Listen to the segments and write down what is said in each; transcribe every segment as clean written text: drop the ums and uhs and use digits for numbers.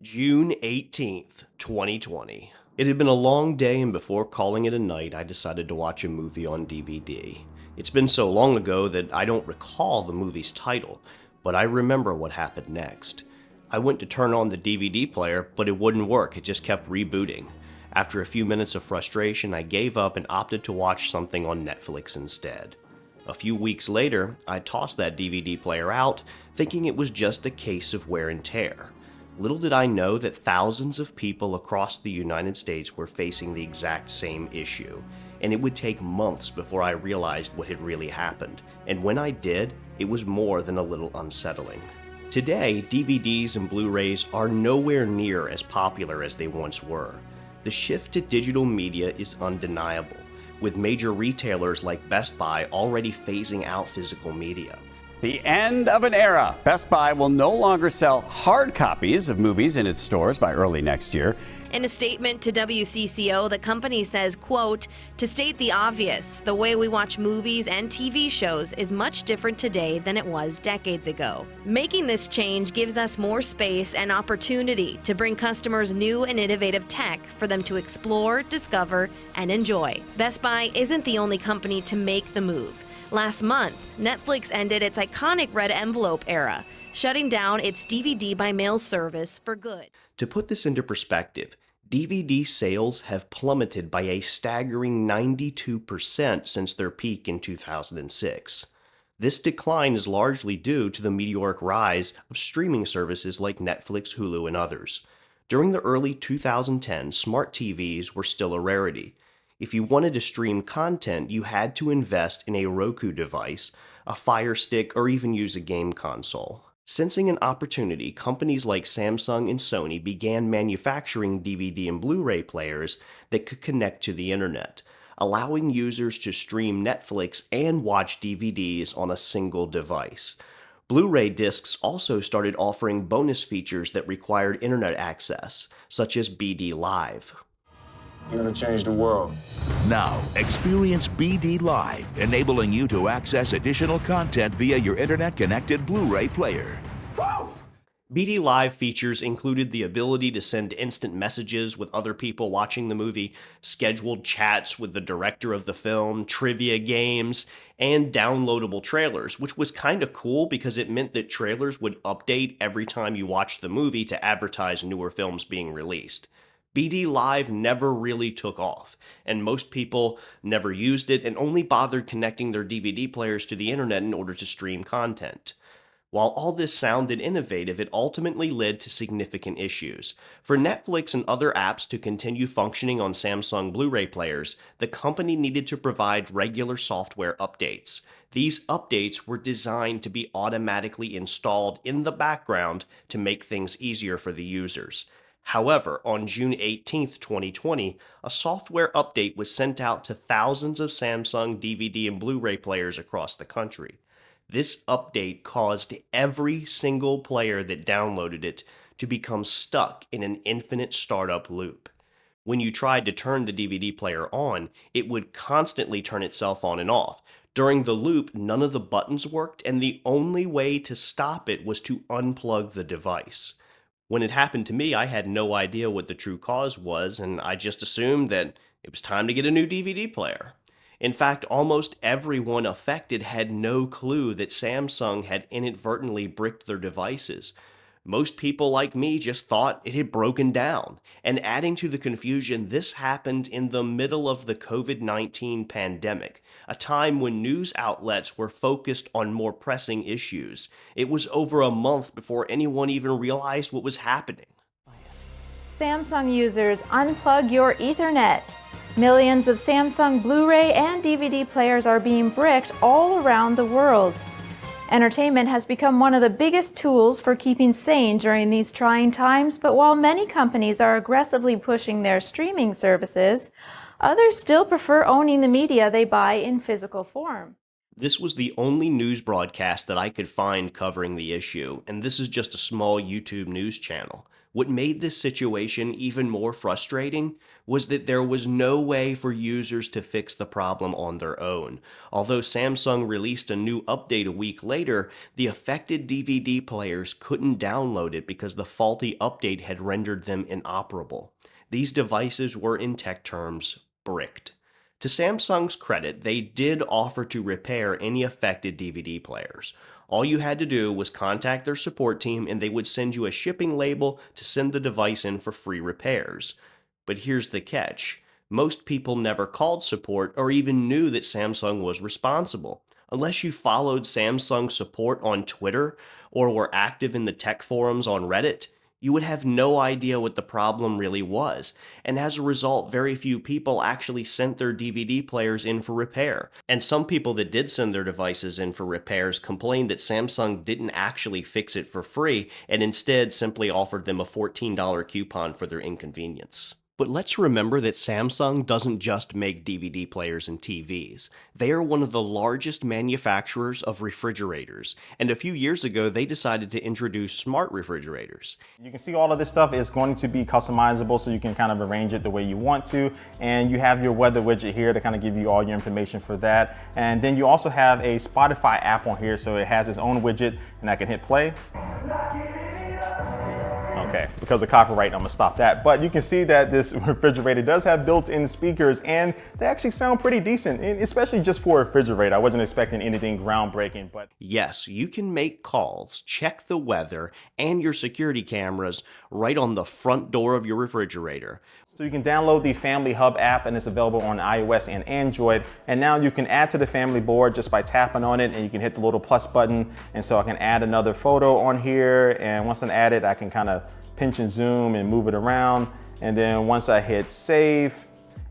June 18th, 2020. It had been a long day, and before calling it a night, I decided to watch a movie on DVD. It's been so long ago that I don't recall the movie's title, but I remember what happened next. I went to turn on the DVD player, but it wouldn't work, it just kept rebooting. After a few minutes of frustration, I gave up and opted to watch something on Netflix instead. A few weeks later, I tossed that DVD player out, thinking it was just a case of wear and tear. Little did I know that thousands of people across the United States were facing the exact same issue, and it would take months before I realized what had really happened, and when I did, it was more than a little unsettling. Today, DVDs and Blu-rays are nowhere near as popular as they once were. The shift to digital media is undeniable, with major retailers like Best Buy already phasing out physical media. The end of an era. Best Buy will no longer sell hard copies of movies in its stores by early next year. In a statement to WCCO, the company says, quote, "To state the obvious, the way we watch movies and TV shows is much different today than it was decades ago. Making this change gives us more space and opportunity to bring customers new and innovative tech for them to explore, discover, and enjoy." Best Buy isn't the only company to make the move. Last month, Netflix ended its iconic red envelope era, shutting down its DVD by mail service for good. To put this into perspective, DVD sales have plummeted by a staggering 92% since their peak in 2006. This decline is largely due to the meteoric rise of streaming services like Netflix, Hulu, and others. During the early 2010s, smart TVs were still a rarity. If you wanted to stream content, you had to invest in a Roku device, a Fire Stick, or even use a game console. Sensing an opportunity, companies like Samsung and Sony began manufacturing DVD and Blu-ray players that could connect to the internet, allowing users to stream Netflix and watch DVDs on a single device. Blu-ray discs also started offering bonus features that required internet access, such as BD Live. You're gonna change the world. Now, experience BD Live, enabling you to access additional content via your internet-connected Blu-ray player. BD Live features included the ability to send instant messages with other people watching the movie, scheduled chats with the director of the film, trivia games, and downloadable trailers, which was kind of cool because it meant that trailers would update every time you watched the movie to advertise newer films being released. BD Live never really took off, and most people never used it and only bothered connecting their DVD players to the internet in order to stream content. While all this sounded innovative, it ultimately led to significant issues. For Netflix and other apps to continue functioning on Samsung Blu-ray players, the company needed to provide regular software updates. These updates were designed to be automatically installed in the background to make things easier for the users. However, on June 18th, 2020, a software update was sent out to thousands of Samsung DVD and Blu-ray players across the country. This update caused every single player that downloaded it to become stuck in an infinite startup loop. When you tried to turn the DVD player on, it would constantly turn itself on and off. During the loop, none of the buttons worked, and the only way to stop it was to unplug the device. When it happened to me, I had no idea what the true cause was, and I just assumed that it was time to get a new DVD player. In fact, almost everyone affected had no clue that Samsung had inadvertently bricked their devices. Most people like me just thought it had broken down. And adding to the confusion, this happened in the middle of the COVID-19 pandemic, a time when news outlets were focused on more pressing issues. It was over a month before anyone even realized what was happening. Samsung users, unplug your Ethernet. Millions of Samsung Blu-ray and DVD players are being bricked all around the world. Entertainment has become one of the biggest tools for keeping sane during these trying times, but while many companies are aggressively pushing their streaming services, others still prefer owning the media they buy in physical form. This was the only news broadcast that I could find covering the issue, and this is just a small YouTube news channel. What made this situation even more frustrating was that there was no way for users to fix the problem on their own. Although Samsung released a new update a week later, the affected DVD players couldn't download it because the faulty update had rendered them inoperable. These devices were, in tech terms, bricked. To Samsung's credit, they did offer to repair any affected DVD players. All you had to do was contact their support team and they would send you a shipping label to send the device in for free repairs. But here's the catch. Most people never called support or even knew that Samsung was responsible. Unless you followed Samsung support on Twitter or were active in the tech forums on Reddit, you would have no idea what the problem really was, and as a result, very few people actually sent their DVD players in for repair. And some people that did send their devices in for repairs complained that Samsung didn't actually fix it for free, and instead simply offered them a $14 coupon for their inconvenience. But let's remember that Samsung doesn't just make DVD players and TVs. They are one of the largest manufacturers of refrigerators, and a few years ago they decided to introduce smart refrigerators. You can see all of this stuff is going to be customizable, so you can kind of arrange it the way you want to, and you have your weather widget here to kind of give you all your information for that. And then you also have a Spotify app on here, so it has its own widget, and I can hit play. Okay, because of copyright, I'm gonna stop that. But you can see that this refrigerator does have built-in speakers, and they actually sound pretty decent, especially just for a refrigerator. I wasn't expecting anything groundbreaking, but... Yes, you can make calls, check the weather, and your security cameras right on the front door of your refrigerator. So you can download the Family Hub app, and it's available on iOS and Android. And now you can add to the family board just by tapping on it, and you can hit the little plus button. And so I can add another photo on here, and once I'm added, I can kind of pinch and zoom and move it around. And then once I hit save,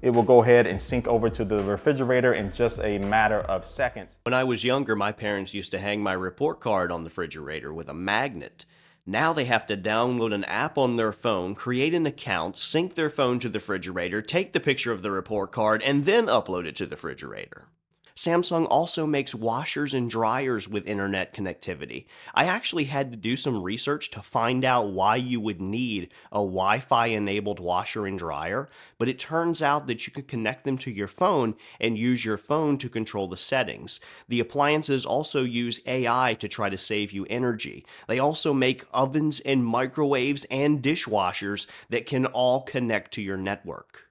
it will go ahead and sync over to the refrigerator in just a matter of seconds. When I was younger, my parents used to hang my report card on the refrigerator with a magnet. Now they have to download an app on their phone, create an account, sync their phone to the refrigerator, take the picture of the report card, and then upload it to the refrigerator. Samsung also makes washers and dryers with internet connectivity. I actually had to do some research to find out why you would need a Wi-Fi enabled washer and dryer, but it turns out that you can connect them to your phone and use your phone to control the settings. The appliances also use AI to try to save you energy. They also make ovens and microwaves and dishwashers that can all connect to your network.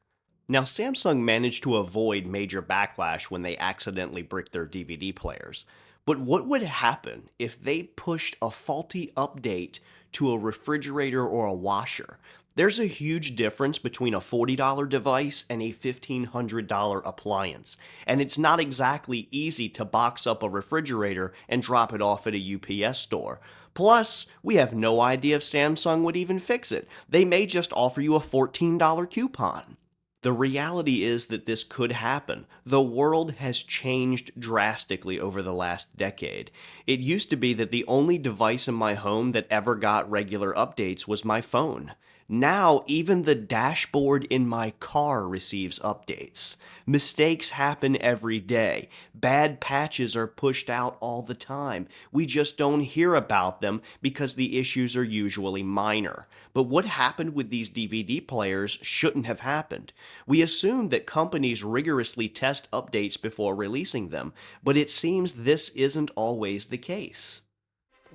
Now, Samsung managed to avoid major backlash when they accidentally bricked their DVD players. But what would happen if they pushed a faulty update to a refrigerator or a washer? There's a huge difference between a $40 device and a $1,500 appliance, and it's not exactly easy to box up a refrigerator and drop it off at a UPS store. Plus, we have no idea if Samsung would even fix it. They may just offer you a $14 coupon. The reality is that this could happen. The world has changed drastically over the last decade. It used to be that the only device in my home that ever got regular updates was my phone. Now, even the dashboard in my car receives updates. Mistakes happen every day. Bad patches are pushed out all the time. We just don't hear about them because the issues are usually minor. But what happened with these DVD players shouldn't have happened. We assume that companies rigorously test updates before releasing them, but it seems this isn't always the case.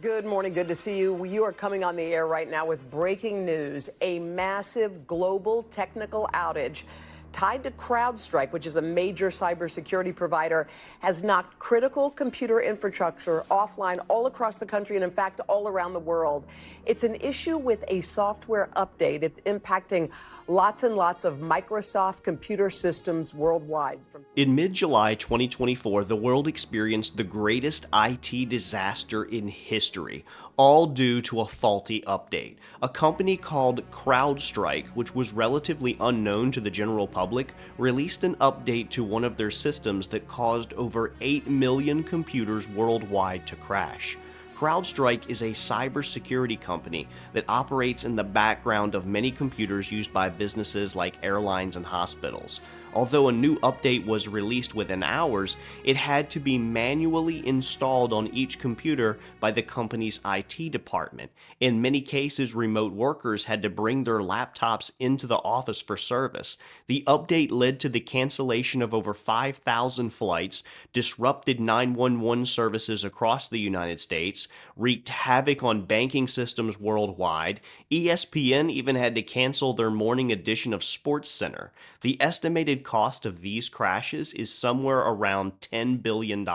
Good morning. Good to see you. You are coming on the air right now with breaking news. A massive global technical outage tied to CrowdStrike, which is a major cybersecurity provider, has knocked critical computer infrastructure offline all across the country and, in fact, all around the world. It's an issue with a software update. It's impacting lots and lots of Microsoft computer systems worldwide. In mid-July 2024, the world experienced the greatest IT disaster in history, all due to a faulty update. A company called CrowdStrike, which was relatively unknown to the general public, released an update to one of their systems that caused over 8 million computers worldwide to crash. CrowdStrike is a cybersecurity company that operates in the background of many computers used by businesses like airlines and hospitals. Although a new update was released within hours, it had to be manually installed on each computer by the company's IT department. In many cases, remote workers had to bring their laptops into the office for service. The update led to the cancellation of over 5,000 flights, disrupted 911 services across the United States, wreaked havoc on banking systems worldwide. ESPN even had to cancel their morning edition of SportsCenter. The estimated cost of these crashes is somewhere around $10 billion.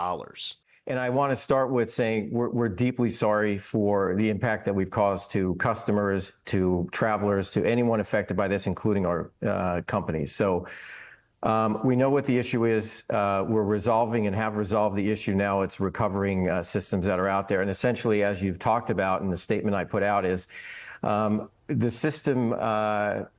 And I want to start with saying we're deeply sorry for the impact that we've caused to customers, to travelers, to anyone affected by this, including our companies. So we know what the issue is. We're resolving and have resolved the issue now. It's recovering systems that are out there. And essentially, as you've talked about in the statement I put out, is the system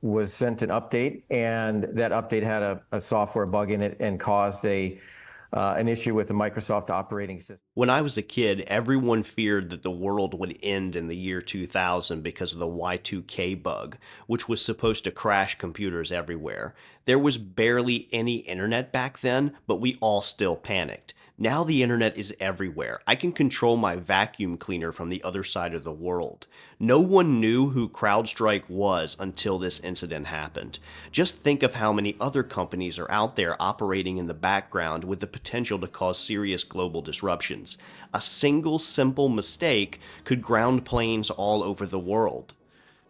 was sent an update, and that update had a software bug in it and caused an issue with the Microsoft operating system. When I was a kid, everyone feared that the world would end in the year 2000 because of the Y2K bug, which was supposed to crash computers everywhere. There was barely any internet back then, but we all still panicked. Now the internet is everywhere. I can control my vacuum cleaner from the other side of the world. No one knew who CrowdStrike was until this incident happened. Just think of how many other companies are out there operating in the background with the potential to cause serious global disruptions. A single simple mistake could ground planes all over the world.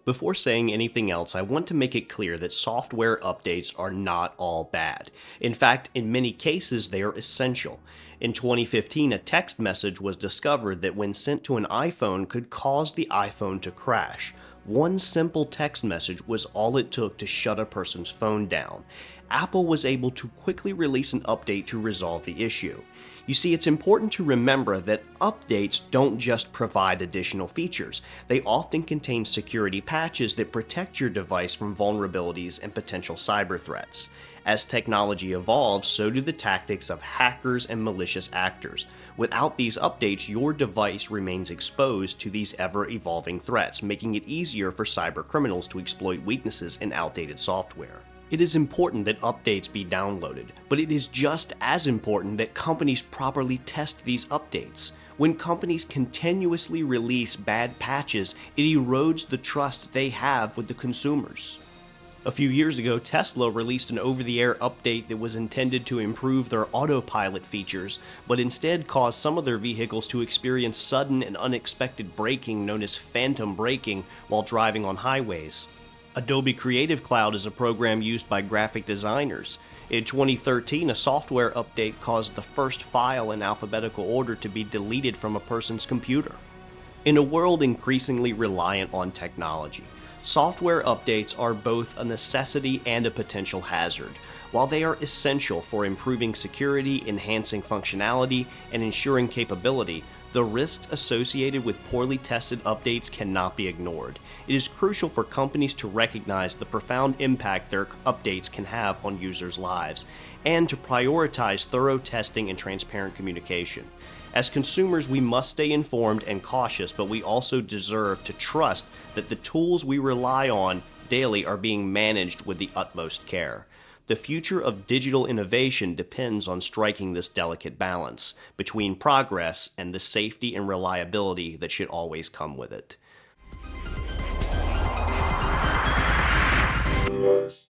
Before saying anything else, I want to make it clear that software updates are not all bad. In fact, in many cases, they are essential. In 2015, a text message was discovered that when sent to an iPhone could cause the iPhone to crash. One simple text message was all it took to shut a person's phone down. Apple was able to quickly release an update to resolve the issue. You see, it's important to remember that updates don't just provide additional features. They often contain security patches that protect your device from vulnerabilities and potential cyber threats. As technology evolves, so do the tactics of hackers and malicious actors. Without these updates, your device remains exposed to these ever-evolving threats, making it easier for cyber criminals to exploit weaknesses in outdated software. It is important that updates be downloaded, but it is just as important that companies properly test these updates. When companies continuously release bad patches, it erodes the trust they have with the consumers. A few years ago, Tesla released an over-the-air update that was intended to improve their autopilot features, but instead caused some of their vehicles to experience sudden and unexpected braking known as phantom braking while driving on highways. Adobe Creative Cloud is a program used by graphic designers. In 2013, a software update caused the first file in alphabetical order to be deleted from a person's computer. In a world increasingly reliant on technology, software updates are both a necessity and a potential hazard. While they are essential for improving security, enhancing functionality, and ensuring capability, the risks associated with poorly tested updates cannot be ignored. It is crucial for companies to recognize the profound impact their updates can have on users' lives, and to prioritize thorough testing and transparent communication. As consumers, we must stay informed and cautious, but we also deserve to trust that the tools we rely on daily are being managed with the utmost care. The future of digital innovation depends on striking this delicate balance between progress and the safety and reliability that should always come with it.